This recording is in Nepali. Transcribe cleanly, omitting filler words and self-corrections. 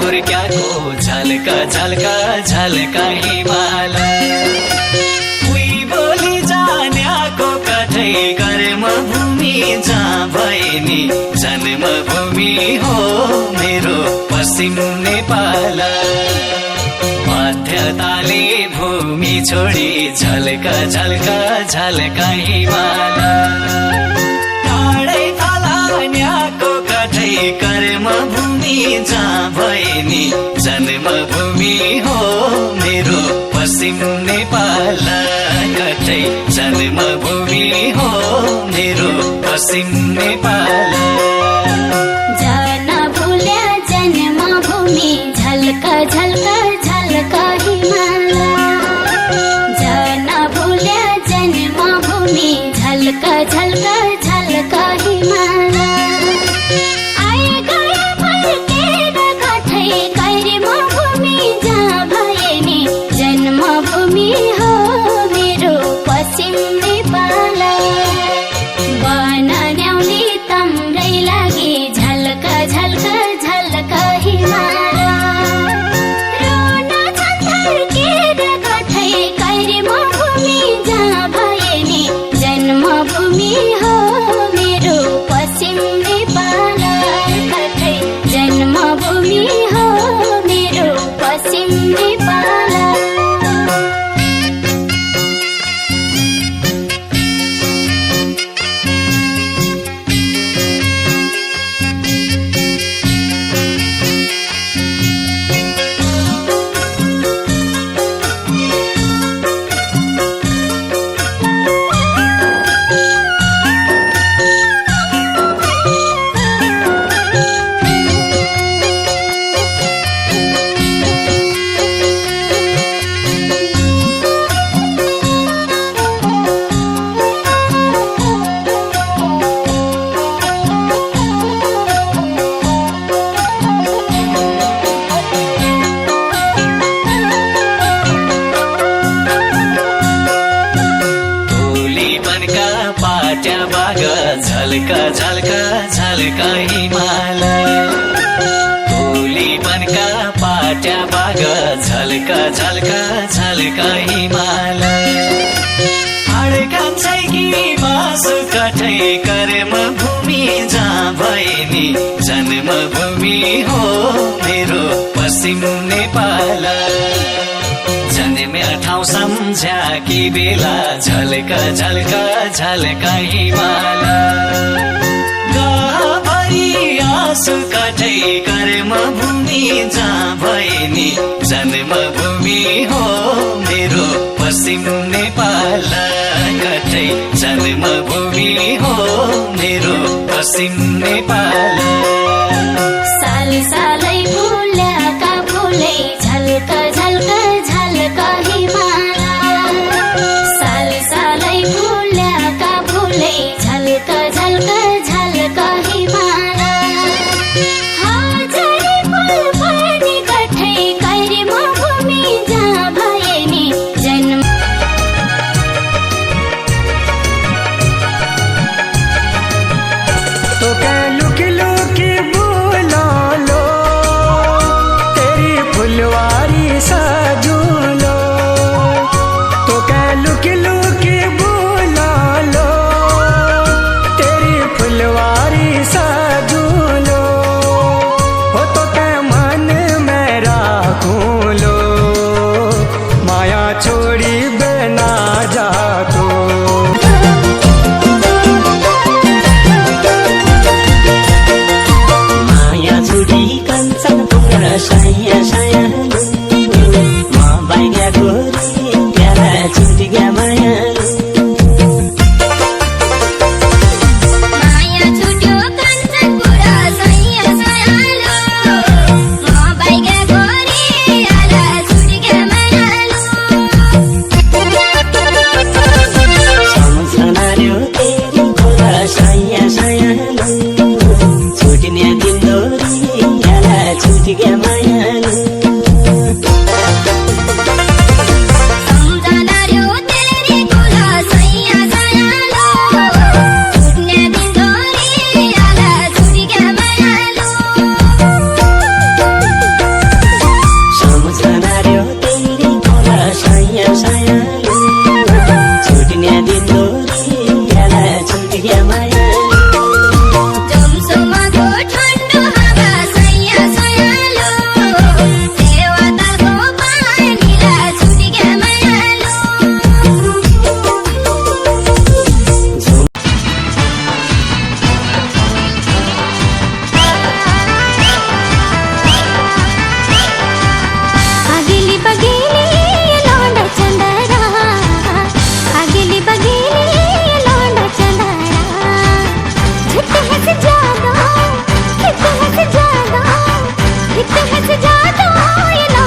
हुर्क्याको झल्का झल्का झल्का हिमाल उही बोली जान्याको कठै कर्मभूमि जहाँ भए नि जन्मभूमि हो मेरो पश्चिम नेपाल बाध्यताले भूमि छोडी झल्का झल्का झल्का हिमाल टाढै थलान्याको कठै कर्मभूमि जहाँ भए नि जन्मभूमि हो मेरो पश्चिम नेपाल कठै जन्मभूमि हो मेरो पश्चिम नेपाल जन्मभूमि झल्का झल्का झल्का हिमाल भूल्या जन्मभूमि झल्का झल्का झल्का हिमाल आए गए फर्केर कठै कर्मभूमि जहाँ भए नि जन्मभूमि हो मेरो पश्चिम नेपाल बन न्याउली तम्रै लागि झल्का झल्का झल्का हिमाल जन्मभूमि हो मेरो पश्चिम नेपाल कठै जन्मभूमि हो मेरो पश्चिम नेपाल झल्का झल्का झल्का हिमाल टोली बनका पाट्या बाग झल्का झल्का झल्का हिमाल अड्कान्छै कि मासु कठै कर्मभूमि जहाँ भए नि जन्मभूमि हो मेरो पश्चिम नेपाल जन्म्या ठाउँ सम्झ्या कि बेला झल्का झल्का झल्का हिमाल गहभरि आँसु कठै कर्मभूमि जहाँ भए नि जन्मभूमि हो मेरो पश्चिम नेपाल कठै जन्मभूमि हो मेरो पश्चिम नेपाल साल सालै फुल्याका फुलै झल्का झल्का झल्का हिमाल साल सालै फुल्याका फुलै झल्का झल्का झल्का हिमाल हजारै फुल पर्ने कठै कर्मभूमि जहाँ भए नि जन्म तो क्या लुकी लुकी बोला लो तेरी फुलवारी सजू लो तो क्या लुकी लुकी बोला लो तेरी फुलवारी सजू लो हो तो क्या मन में राखूं लो माया छोड़ी बिना जा तो साया साया म बाइगा गोरी प्यारा छुटिया माया माया छुट्यो कञ्चन पुरा साया सायालो म बाइगा गोरी आला छुटिया मायालो सम्झनार्यो तेरी पुरा साया साया छुटिने दिन दोरी आला छुटिया माया जातो होइलो